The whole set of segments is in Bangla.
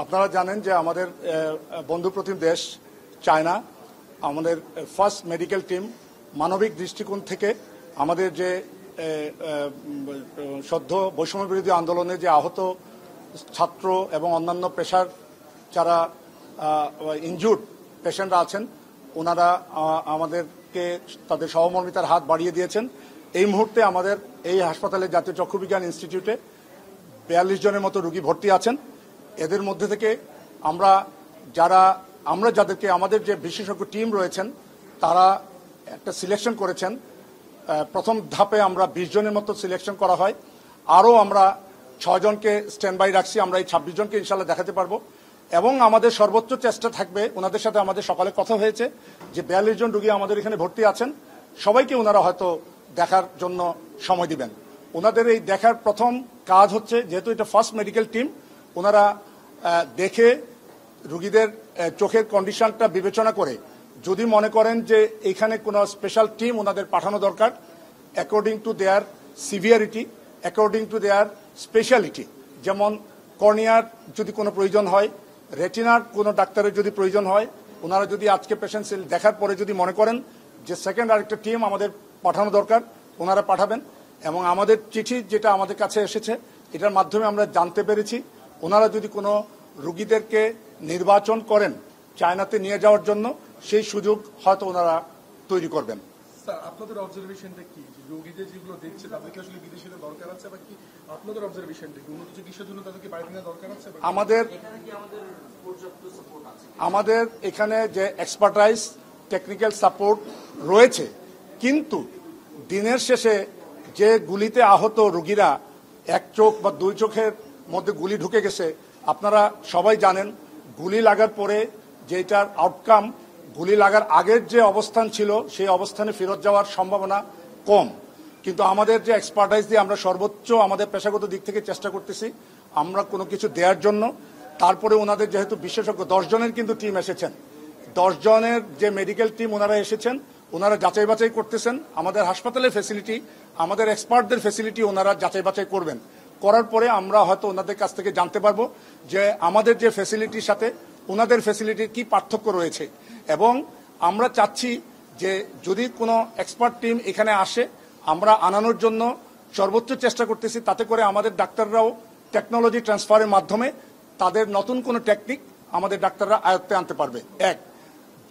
আপনারা জানেন যে আমাদের বন্ধুপ্রতিম দেশ চায়না আমাদের ফার্স্ট মেডিকেল টিম মানবিক দৃষ্টিকোণ থেকে আমাদের যে সদ্য বৈষম্য বিরোধী আন্দোলনে যে আহত ছাত্র এবং অন্যান্য পেশার যারা ইনজুর্ড পেশেন্টরা আছেন ওনারা আমাদেরকে তাদের সহমর্মিতার হাত বাড়িয়ে দিয়েছেন। এই মুহূর্তে আমাদের এই হাসপাতালে জাতীয় চক্ষু বিজ্ঞান ইনস্টিটিউটে 42 জনের মতো রোগী ভর্তি আছেন। এদের মধ্যে থেকে আমরা যাদেরকে আমাদের যে বিশেষজ্ঞ টিম রয়েছেন তারা একটা সিলেকশন করেছেন। প্রথম ধাপে আমরা 20 জনের মতো সিলেকশন করা হয়। আরও আমরা 6 জনকে স্ট্যান্ড বাই রাখছি। আমরা এই 26 জনকে ইনশাল্লাহ দেখাতে পারবো এবং আমাদের সর্বোচ্চ চেষ্টা থাকবে। ওনাদের সাথে আমাদের সকালে কথা হয়েছে যে 42 জন রোগী আমাদের এখানে ভর্তি আছেন, সবাইকে ওনারা হয়তো দেখার জন্য সময় দিবেন। ওনাদের এই দেখার প্রথম কাজ হচ্ছে, যেহেতু এটা ফার্স্ট মেডিকেল টিম, ওনারা দেখে রোগীদের চোখের কন্ডিশনটা বিবেচনা করে যদি মনে করেন যে এখানে কোনো স্পেশাল টিম ওনাদের পাঠানো দরকার according to their severity, according to their speciality, যেমন কর্নিয়ার যদি কোনো প্রয়োজন হয়, রেটিনার কোনো ডাক্তারের যদি প্রয়োজন হয়, ওনারা যদি আজকে পেশেন্ট দেখার পরে যদি মনে করেন যে সেকেন্ড আরেকটা টিম আমাদের পাঠানো দরকার, ওনারা পাঠাবেন। এবং আমাদের চিঠি যেটা আমাদের কাছে এসেছে এটার মাধ্যমে আমরা জানতে পেরেছি ওনারা যদি কোনো রোগীদেরকে নির্বাচন করেন চায়নাতে নিয়ে যাওয়ার জন্য, সেই সুযোগ হয়তো ওনারা তৈরি করবেন। স্যার, আপনাদের অবজারভেশনটা কি? রোগীদের যেগুলো দেখছে তাদেরকে আসলে বিদেশিদের দরকার আছে বা কি? আপনাদের অবজারভেশনটা কি? উন্নত চিকিৎসার জন্য তাদেরকে বাইরে নেওয়া দরকার আছে? আমাদের এখানে যে এক্সপার্টাইজ টেকনিক্যাল সাপোর্ট রয়েছে, কিন্তু দিনের শেষে যে গুলিতে আহত রোগীরা এক চোখ বা দুই চোখের মধ্যে গুলি ঢুকে গেছে, আপনারা সবাই জানেন গুলি লাগার পরে যেটার আউটকাম গুলি লাগার আগের যে অবস্থান ছিল সেই অবস্থানে ফেরত যাওয়ার সম্ভাবনা কম। কিন্তু আমাদের যে এক্সপার্টাইজ দিয়ে আমরা সর্বোচ্চ আমাদের পেশাগত দিক থেকে চেষ্টা করতেছি আমরা কোনো কিছু দেওয়ার জন্য। তারপরে ওনাদের যেহেতু বিশেষজ্ঞ 10 জনের কিন্তু টিম এসেছেন, 10 জনের যে মেডিকেল টিম ওনারা এসেছেন, ওনারা যাচাই বাছাই করতেছেন আমাদের হাসপাতালের ফেসিলিটি, আমাদের এক্সপার্টদের ফেসিলিটি ওনারা যাচাই বাছাই করবেন। করার পরে আমরা হয়তো ওনাদের কাছ থেকে জানতে পারবো যে আমাদের যে ফেসিলিটির সাথে ওনাদের ফেসিলিটির কি পার্থক্য রয়েছে। এবং আমরা চাচ্ছি যে যদি কোনো এক্সপার্ট টিম এখানে আসে আমরা আনানোর জন্য সর্বোচ্চ চেষ্টা করতেছি, তাতে করে আমাদের ডাক্তাররাও টেকনোলজি ট্রান্সফারের মাধ্যমে তাদের নতুন কোনো টেকনিক আমাদের ডাক্তাররা আয়ত্তে আনতে পারবে। এক,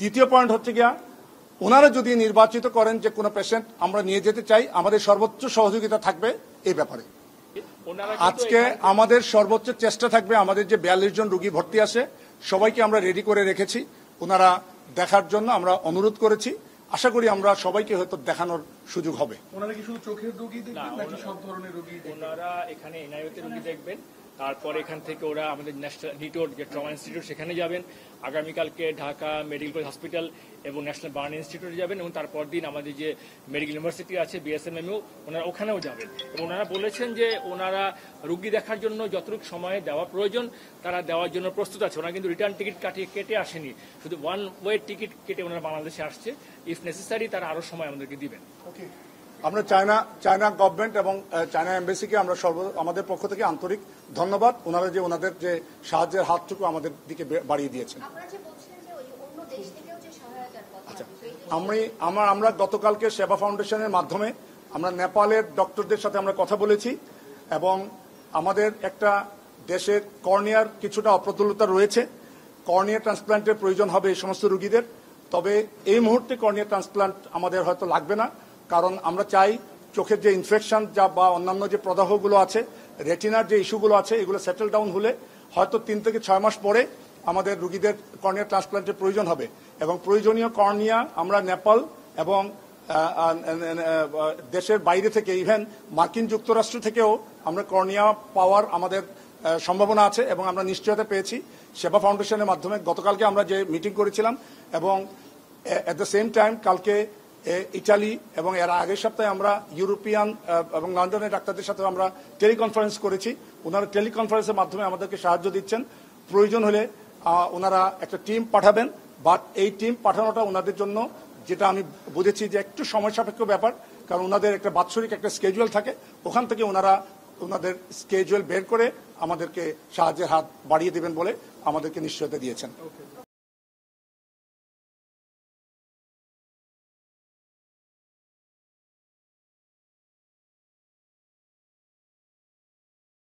দ্বিতীয় পয়েন্ট হচ্ছে গিয়া ওনারা যদি নির্বাচিত করেন যে কোনো পেশেন্ট আমরা নিয়ে যেতে চাই, আমাদের সর্বোচ্চ সহযোগিতা থাকবে এই ব্যাপারে। আজকে আমাদের সর্বোচ্চ চেষ্টা থাকবে, আমাদের যে 42 জন রোগী ভর্তি আছে সবাইকে আমরা রেডি করে রেখেছি, ওনারা দেখার জন্য আমরা অনুরোধ করেছি। আশা করি আমরা সবাইকে হয়তো দেখানোর সুযোগ হবে। ওনারা কি শুধু চোখের রোগী দেখবেন নাকি সব ধরনের রোগী? ওনারা এখানে এনআইওতে রোগী দেখবেন, তারপর এখান থেকে ওরা আমাদের ন্যাশনাল নিটোর যে ট্রমা ইনস্টিটিউট সেখানে যাবেন, আগামীকালকে ঢাকা মেডিকেল কলেজ হসপিটাল এবং ন্যাশনাল বার্ন ইনস্টিটিউটে যাবেন, এবং তারপর দিন আমাদের যে মেডিকেল ইউনিভার্সিটি আছে বিএসএমএমইউ ওনারা ওখানেও যাবেন। এবং ওনারা বলেছেন যে ওনারা রোগী দেখার জন্য যতটুকু সময় দেওয়া প্রয়োজন তারা দেওয়ার জন্য প্রস্তুত আছে। ওনারা কিন্তু রিটার্ন টিকিট কেটে আসেনি, শুধু ওয়ান ওয়ে টিকিট কেটে ওনারা বাংলাদেশে আসছে। ইফ নেসেসারি তারা আরও সময় আমাদেরকে দিবেন। আমরা চায়না গভর্নমেন্ট এবং চায়না এম্বাসিকে আমরা আমাদের পক্ষ থেকে আন্তরিক ধন্যবাদ, ওনারা যে ওনাদের যে সাহায্যের হাতটুকু আমাদের দিকে বাড়িয়ে দিয়েছেন। আচ্ছা, আমরা গতকালকে সেবা ফাউন্ডেশনের মাধ্যমে আমরা নেপালের ডক্টরদের সাথে আমরা কথা বলেছি এবং আমাদের একটা দেশের কর্নিয়ার কিছুটা অপ্রতুলতা রয়েছে, কর্নিয়া ট্রান্সপ্লান্টের প্রয়োজন হবে এই সমস্ত রোগীদের। তবে এই মুহূর্তে কর্নিয়া ট্রান্সপ্লান্ট আমাদের হয়তো লাগবে না, কারণ আমরা চাই চোখের যে ইনফেকশন বা অন্যান্য যে প্রদাহগুলো আছে, রেটিনার যে ইস্যুগুলো আছে, এগুলো সেটেল ডাউন হলে হয়তো 3 থেকে 6 মাস পরে আমাদের রোগীদের কর্নিয়া ট্রান্সপ্লান্টের প্রয়োজন হবে। এবং প্রয়োজনীয় কর্নিয়া আমরা নেপাল এবং দেশের বাইরে থেকে, ইভেন মার্কিন যুক্তরাষ্ট্র থেকেও আমরা কর্নিয়া পাওয়ার আমাদের সম্ভাবনা আছে এবং আমরা নিশ্চয়তা পেয়েছি সেবা ফাউন্ডেশনের মাধ্যমে। গতকালকে আমরা যে মিটিং করেছিলাম এবং এট দ্য সেম টাইম কালকে ইটালি এবং এর আগের সপ্তাহে আমরা ইউরোপিয়ান এবং লন্ডনের ডাক্তারদের সাথে আমরা টেলিকনফারেন্স করেছি। ওনারা টেলিকনফারেন্সের মাধ্যমে আমাদেরকে সাহায্য দিচ্ছেন। প্রয়োজন হলে ওনারা একটা টিম পাঠাবেন, বাট এই টিম পাঠানোটা ওনাদের জন্য যেটা আমি বুঝেছি যে একটু সময় সাপেক্ষ ব্যাপার, কারণ ওনাদের একটা বাৎসরিক একটা স্কেজুয়াল থাকে, ওখান থেকে ওনারা ওনাদের স্কেজুয়াল বের করে আমাদেরকে সাহায্যের হাত বাড়িয়ে দেবেন বলে আমাদেরকে নিশ্চয়তা দিয়েছেন। ওকে